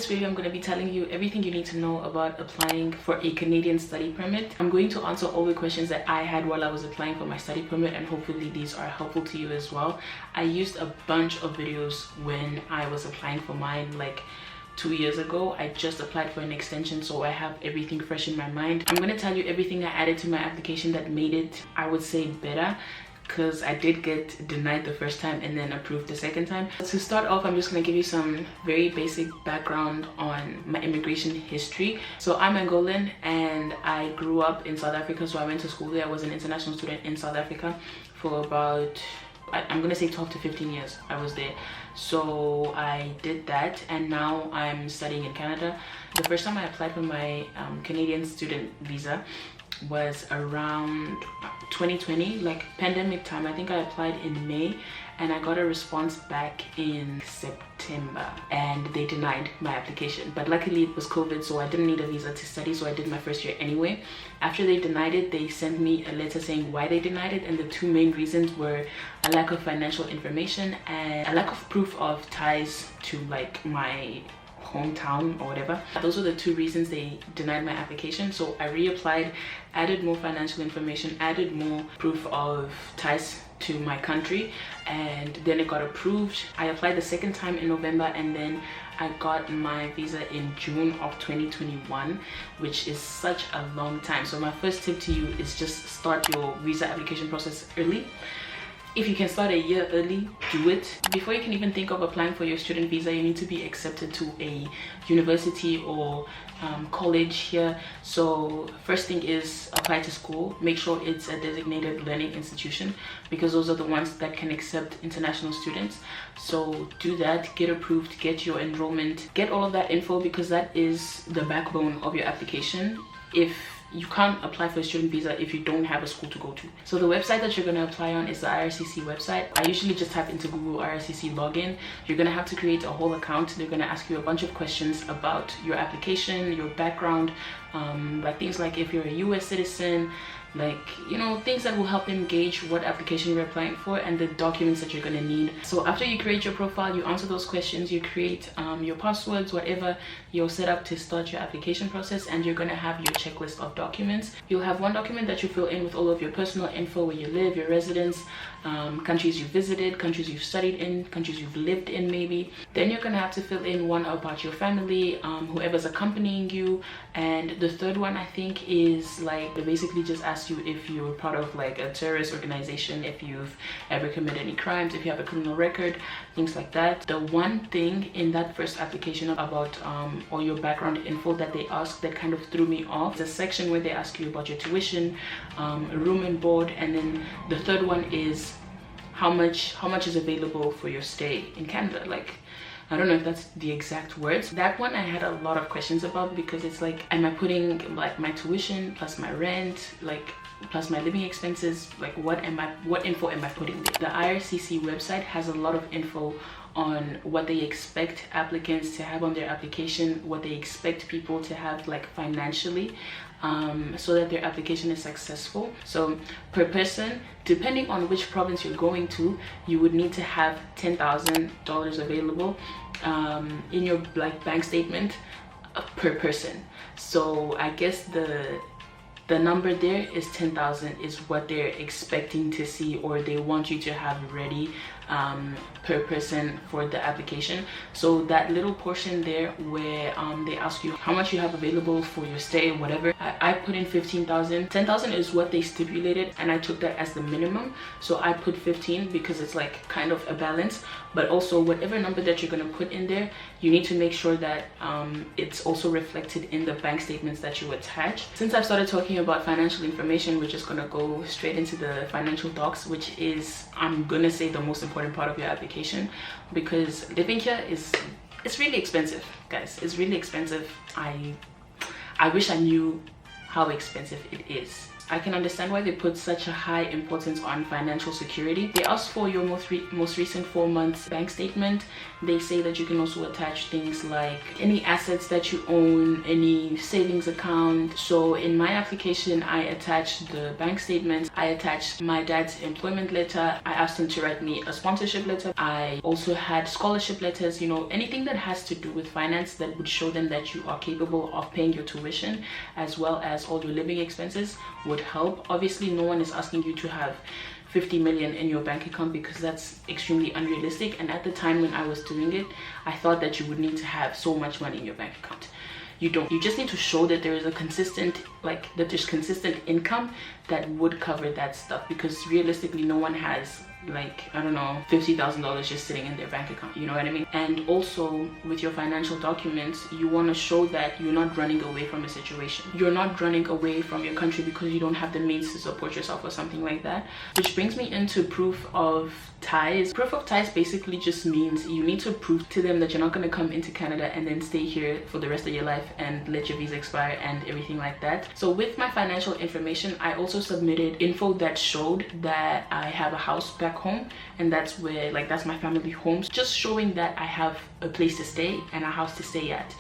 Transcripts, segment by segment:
this video, I'm going to be telling you everything you need to know about applying for a Canadian study permit. I'm going to answer all the questions that I had while I was applying for my study permit, and hopefully these are helpful to you as well. I used a bunch of videos when I was applying for mine, like 2 years ago. I just applied for an extension, so I have everything fresh in my mind. I'm going to tell you everything I added to my application that made it, I would say, better, because I did get denied the first time and then approved the second time. To start off, I'm just going to give you some very basic background on my immigration history. So I'm Angolan and I grew up in South Africa, so I went to school there. I was an international student in South Africa for about, I'm going to say 12 to 15 years I was there. So I did that, and now I'm studying in Canada. The first time I applied for my Canadian student visa was around 2020, like pandemic time. I think I applied in May and I got a response back in September and they denied my application, but luckily it was COVID, so I didn't need a visa to study, so I did my first year anyway. After they denied it, they sent me a letter saying why they denied it, and the two main reasons were a lack of financial information and a lack of proof of ties to like my hometown or whatever. Those were the two reasons they denied my application. So I reapplied, added more financial information, added more proof of ties to my country, and then it got approved. I applied the second time in November, and then I got my visa in June of 2021, which is such a long time. So my first tip to you is just start your visa application process early. If you can start a year early, do it. Before you can even think of applying for your student visa, you need to be accepted to a university or college here. So first thing is apply to school. Make sure it's a designated learning institution, because those are the ones that can accept international students. So do that, get approved, get your enrollment, get all of that info, because that is the backbone of your application. If you can't apply for a student visa if you don't have a school to go to. So the website that you're going to apply on is the IRCC website. I usually just type into Google IRCC login. You're going to have to create a whole account. They're going to ask you a bunch of questions about your application, your background, like things like if you're a US citizen, like, you know, things that will help them gauge what application you're applying for and the documents that you're going to need. So after you create your profile, you answer those questions, you create your passwords, whatever you're set up to start your application process, and you're going to have your checklist of documents. You'll have one document that you fill in with all of your personal info, where you live, your residence, countries you've visited, countries you've studied in, countries you've lived in maybe. Then you're going to have to fill in one about your family, whoever's accompanying you, and the third one I think is like, they basically just ask you if you're part of like a terrorist organization, if you've ever committed any crimes, if you have a criminal record, things like that. The one thing in that first application about all your background info that they ask that kind of threw me off, the section where they ask you about your tuition, room and board, and then the third one is how much is available for your stay in Canada. Like, I don't know if that's the exact words. That one I had a lot of questions about, because it's like, am I putting like my tuition plus my rent, like plus my living expenses, like what info am I putting there? The IRCC website has a lot of info on what they expect applicants to have on their application, what they expect people to have like financially, so that their application is successful. So per person, depending on which province you're going to, you would need to have $10,000 available in your like bank statement per person. So I guess the number there is 10,000 is what they're expecting to see, or they want you to have ready per person for the application. So that little portion there where they ask you how much you have available for your stay, whatever, I put in 15,000. 10,000 is what they stipulated, and I took that as the minimum, so I put 15 because it's like kind of a balance. But also whatever number that you're going to put in there, you need to make sure that it's also reflected in the bank statements that you attach. Since I've started talking about financial information, we're just going to go straight into the financial docs, which is, I'm gonna say, the most important part of your application, because living here it's really expensive, guys. It's really expensive. I wish I knew how expensive it is. I can understand why they put such a high importance on financial security. They ask for your most recent 4 months bank statement. They say that you can also attach things like any assets that you own, any savings account. So in my application, I attached the bank statement, I attached my dad's employment letter, I asked him to write me a sponsorship letter. I also had scholarship letters, you know, anything that has to do with finance that would show them that you are capable of paying your tuition as well as all your living expenses would help. Obviously, no one is asking you to have 50 million in your bank account because that's extremely unrealistic, and at the time when I was doing it, I thought that you would need to have so much money in your bank account. You don't. You just need to show that there is a consistent, like that there's consistent income that would cover that stuff, because realistically no one has, like, I don't know, $50,000 just sitting in their bank account, you know what I mean? And also with your financial documents, you want to show that you're not running away from a situation. You're not running away from your country because you don't have the means to support yourself or something like that. Which brings me into proof of ties. Proof of ties basically just means you need to prove to them that you're not going to come into Canada and then stay here for the rest of your life and let your visa expire and everything like that. So with my financial information, I also submitted info that showed that I have a house back home, and that's where, like, that's my family home, just showing that I have a place to stay and a house to stay at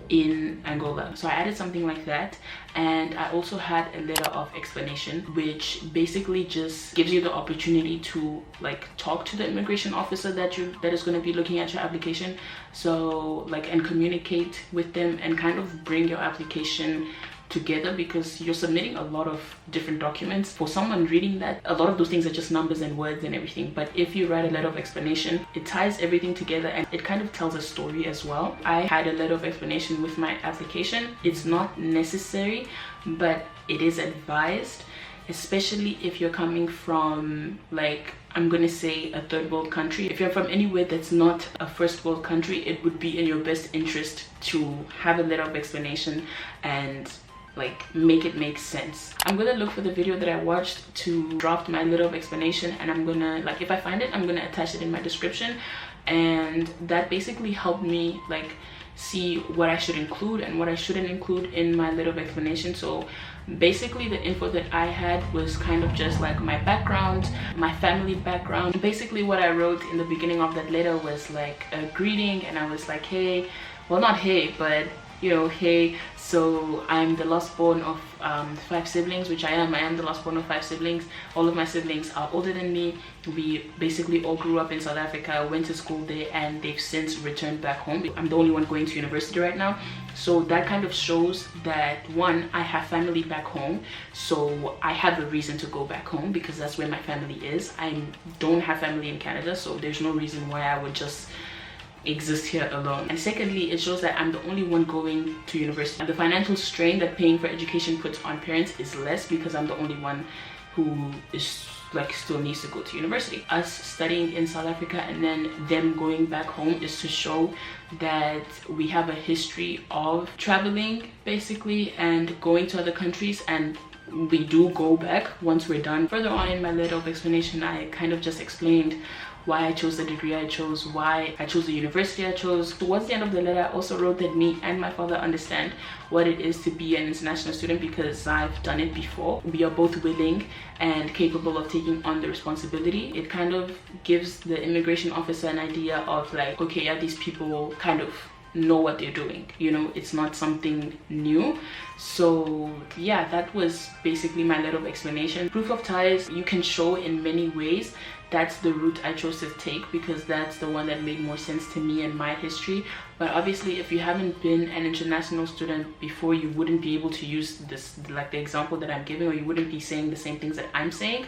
in Angola. So I added something like that, and I also had a letter of explanation, which basically just gives you the opportunity to, like, talk to the immigration officer that is going to be looking at your application, so, like, and communicate with them and kind of bring your application together, because you're submitting a lot of different documents. For someone reading that, a lot of those things are just numbers and words and everything, but if you write a letter of explanation, it ties everything together and it kind of tells a story as well. I had a letter of explanation with my application. It's not necessary, but it is advised, especially if you're coming from, like, I'm gonna say a third world country. If you're from anywhere that's not a first world country, it would be in your best interest to have a letter of explanation and, like, make it make sense. I'm gonna look for the video that I watched to draft my letter of explanation, and I'm gonna, like, if I find it, I'm gonna attach it in my description. And that basically helped me, like, see what I should include and what I shouldn't include in my letter of explanation. So basically the info that I had was kind of just like my background, my family background. Basically what I wrote in the beginning of that letter was like a greeting, and I was like, hey, well, not hey, but, you know, hey, so I'm the last born of 5 siblings, which I am the last born of 5 siblings. All of my siblings are older than me. We basically all grew up in South Africa, went to school there, and they've since returned back home. I'm the only one going to university right now, so that kind of shows that, one, I have family back home, so I have a reason to go back home because that's where my family is. I don't have family in Canada, so there's no reason why I would just exist here alone. And secondly, it shows that I'm the only one going to university. And the financial strain that paying for education puts on parents is less because I'm the only one who is, like, still needs to go to university. Us studying in South Africa and then them going back home is to show that we have a history of traveling basically and going to other countries, and we do go back once we're done. Further on in my letter of explanation, I kind of just explained why I chose the degree I chose, why I chose the university I chose. Towards the end of the letter, I also wrote that me and my father understand what it is to be an international student because I've done it before. We are both willing and capable of taking on the responsibility. It kind of gives the immigration officer an idea of, like, okay, yeah, these people kind of know what they're doing, you know, it's not something new. So yeah, that was basically my letter of explanation. Proof of ties you can show in many ways. That's the route I chose to take because that's the one that made more sense to me and my history. But obviously, if you haven't been an international student before, you wouldn't be able to use this, like the example that I'm giving, or you wouldn't be saying the same things that I'm saying.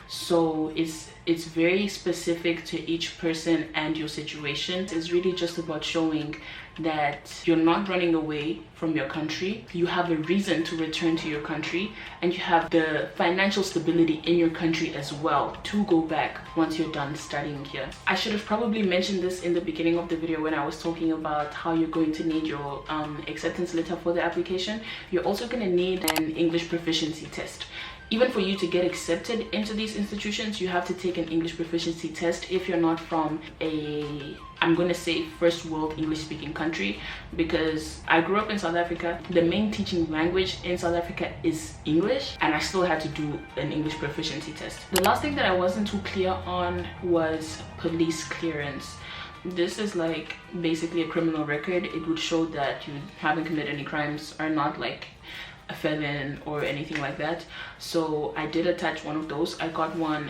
So it's very specific to each person and your situation. It's really just about showing that you're not running away from your country. You have a reason to return to your country, and you have the financial stability in your country as well to go back once you're done studying here. I should have probably mentioned this in the beginning of the video when I was talking about how you're going to need your acceptance letter for the application. You're also going to need an English proficiency test. even for you to get accepted into these institutions, you have to take an English proficiency test if you're not from a, I'm gonna say, first world English speaking country, because I grew up in South Africa. The main teaching language in South Africa is English, and I still had to do an English proficiency test. The last thing that I wasn't too clear on was police clearance. This is like basically a criminal record. It would show that you haven't committed any crimes, are not like a felon or anything like that. So I did attach one of those. I got one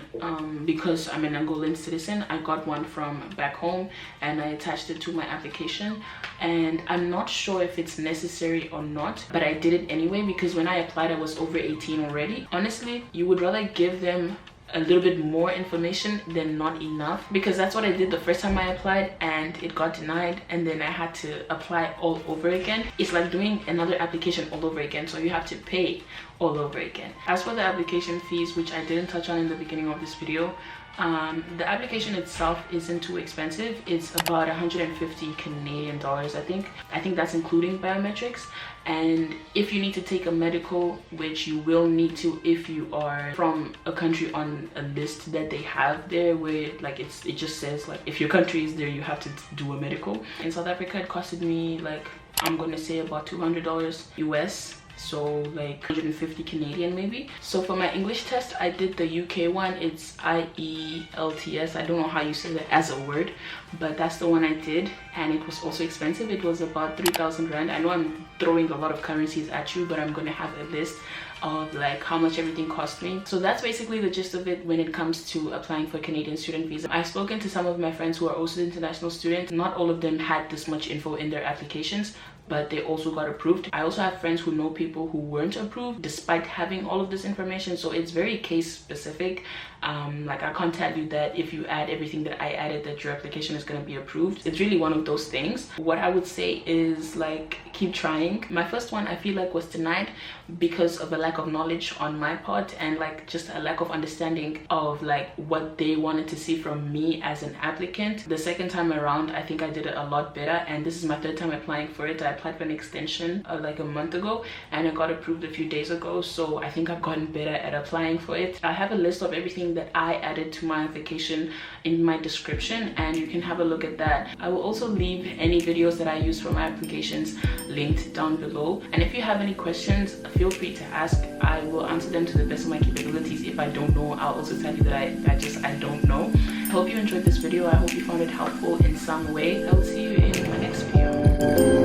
because I'm an Angolan citizen. I got one from back home and I attached it to my application, and I'm not sure if it's necessary or not, but I did it anyway because when I applied I was over 18 already. Honestly, you would rather give them a little bit more information than not enough, because that's what I did the first time I applied and it got denied, and then I had to apply all over again. It's like doing another application all over again, so you have to pay all over again. As for the application fees, which I didn't touch on in the beginning of this video, the application itself isn't too expensive. It's about 150 Canadian dollars. I think that's including biometrics. And if you need to take a medical, which you will need to if you are from a country on a list that they have there, where like it just says like if your country is there you have to do a medical. In South Africa it costed me like, I'm gonna say about $200 US, so like 150 Canadian maybe. So for my English test I did the UK one. It's IELTS. I don't know how you say that as a word, but that's the one I did, and it was also expensive. It was about 3,000 rand. I know I'm throwing a lot of currencies at you, but I'm gonna have a list of like how much everything cost me. So that's basically the gist of it when it comes to applying for Canadian student visa. I've spoken to some of my friends who are also international students. Not all of them had this much info in their applications, but they also got approved. I also have friends who know people who weren't approved despite having all of this information, so it's very case specific. Like I can't tell you that if you add everything that I added that your application is going to be approved. It's really one of those things. What I would say is like keep trying. My first one I feel like was denied because of a lack of knowledge on my part, and like just a lack of understanding of like what they wanted to see from me as an applicant. The second time around I think I did it a lot better, and this is my third time applying for it. I applied for an extension like a month ago and it got approved a few days ago, so I think I've gotten better at applying for it. I have a list of everything that I added to my application in my description, and you can have a look at that. I will also leave any videos that I use for my applications linked down below, and if you have any questions feel free to ask. I will answer them to the best of my capabilities. If I don't know, I'll also tell you that I don't know. I hope you enjoyed this video. I hope you found it helpful in some way. I will see you in my next video.